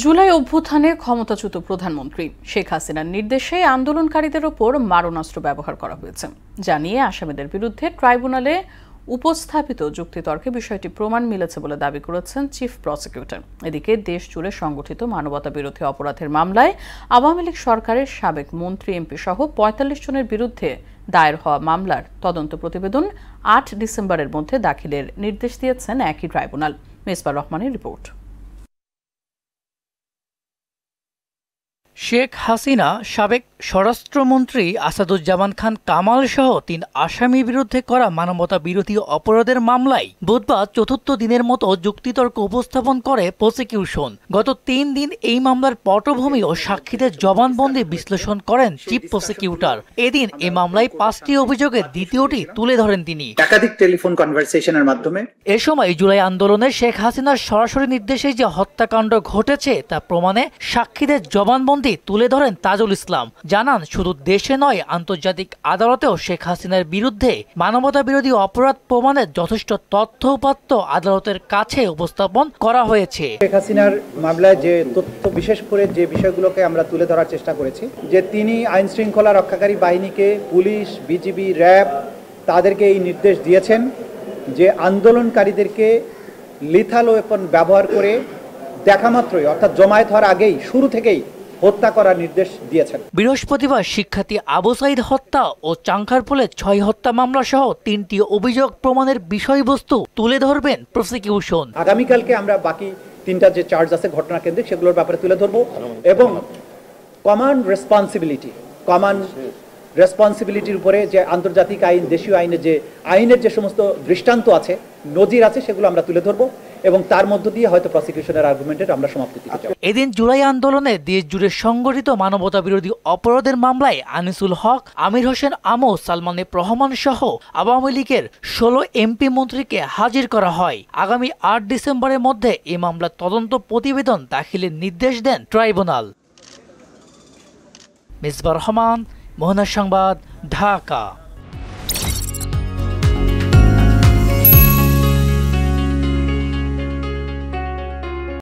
জুলাই অভ্যুত্থানে ক্ষমতাচ্যুত প্রধানমন্ত্রী শেখ হাসিনার নির্দেশে আন্দোলনকারীদের ওপর মারণাস্ত্র ব্যবহার করা হয়েছে জানিয়ে আসামিদের বিরুদ্ধে ট্রাইব্যুনালে উপস্থাপিত যুক্তিতর্কে বিষয়টি প্রমাণ মিলেছে বলে দাবি করেছেন চিফ প্রসিকিউটর। এদিকে দেশ জুড়ে সংগঠিত মানবতা বিরোধী অপরাধের মামলায় আওয়ামী লীগ সরকারের সাবেক মন্ত্রী এমপি সহ ৪৫ জনের বিরুদ্ধে দায়ের হওয়া মামলার তদন্ত প্রতিবেদন ৮ ডিসেম্বরের মধ্যে দাখিলের নির্দেশ দিয়েছেন একই ট্রাইব্যুনাল। মিসবাহ রহমানের রিপোর্ট। শেখ হাসিনা, সাবেক স্বরাষ্ট্রমন্ত্রী আসাদুজ্জামান খান কামাল সহ ৩ আসামির বিরুদ্ধে করা মানবতা বিরোধী অপরাধের মামলায় বুধবার চতুর্থ দিনের মতো যুক্তিতর্ক উপস্থাপন করে প্রসিকিউশন। গত ৩ দিন এই মামলার পটভূমি ও সাক্ষীদের জবানবন্দি বিশ্লেষণ করেন চিফ প্রসিকিউটর। এদিন এই মামলায় ৫টি অভিযোগের দ্বিতীয়টি তুলে ধরেন তিনি একাধিক টেলিফোন কনভারসেশনের মাধ্যমে। এ সময় জুলাই আন্দোলনে শেখ হাসিনার সরাসরি নির্দেশে যে হত্যাকাণ্ড ঘটেছে তা প্রমাণে সাক্ষীদের জবানবন্দি তুলে ধরেন তাজুল ইসলাম। জানান, শুধু দেশে নয়, আন্তর্জাতিক আদালতেও শেখ হাসিনার বিরুদ্ধে মানবতা বিরোধী অপরাধ প্রমাণের যথেষ্ট তথ্য উপাত্ত আদালতের কাছে উপস্থাপন করা হয়েছে। শেখ হাসিনার মামলায় যে তথ্য, বিশেষ করে যে বিষয়গুলোকে আমরা তুলে ধরার চেষ্টা করেছি, যে তিনি আইন শৃঙ্খলা রক্ষাকারী বাহিনীকে, পুলিশ, বিজিবি, র্যাব তাদেরকে এই নির্দেশ দিয়েছেন যে আন্দোলনকারীদেরকে লিথাল ওয়েপন ব্যবহার করে দেখামাত্রই, অর্থাৎ জমায়েত হওয়ার আগেই, শুরু থেকেই হত্যা করার নির্দেশ দিয়েছেন। বৃহস্পতিবার শিক্ষার্থী আবু সাইদ হত্যা ও চাংখারপুলে ৬ হত্যা মামলা সহ ৩টি অভিযোগ প্রমাণের বিষয়বস্তু তুলে ধরবেন প্রসিকিউশন। আগামীকালকে আমরা বাকি 3টা যে চার্জ আছে ঘটনা কেন্দ্রিক, সেগুলোর ব্যাপারে তুলে ধরবো এবং কমন রেসপন্সিবিলিটির উপরে যে আন্তর্জাতিক আইন, দেশীয় আইনের যে সমস্ত দৃষ্টান্ত আছে, নজির আছে, সেগুলো আমরা তুলে ধরবো এবং তার মধ্য দিয়ে হয়তো প্রসিকিউশনের আর্গুমেন্টের আমরা সমাপ্তি দিতে চাই। এদিন জুলাই আন্দোলনে দেশ জুড়ে সংগঠিত মানবতা বিরোধী অপরাধের মামলায় আনিসুল হক, আমির হোসেন আমো, সালমান এফ রহমান সহ আওয়ামী লীগের ১৬ এমপি মন্ত্রীকে হাজির করা হয়। আগামী ৮ ডিসেম্বরের মধ্যে এই মামলার তদন্ত প্রতিবেদন দাখিলের নির্দেশ দেন ট্রাইব্যুনাল। মিসবাহ রহমান, মোহনা সংবাদ, ঢাকা।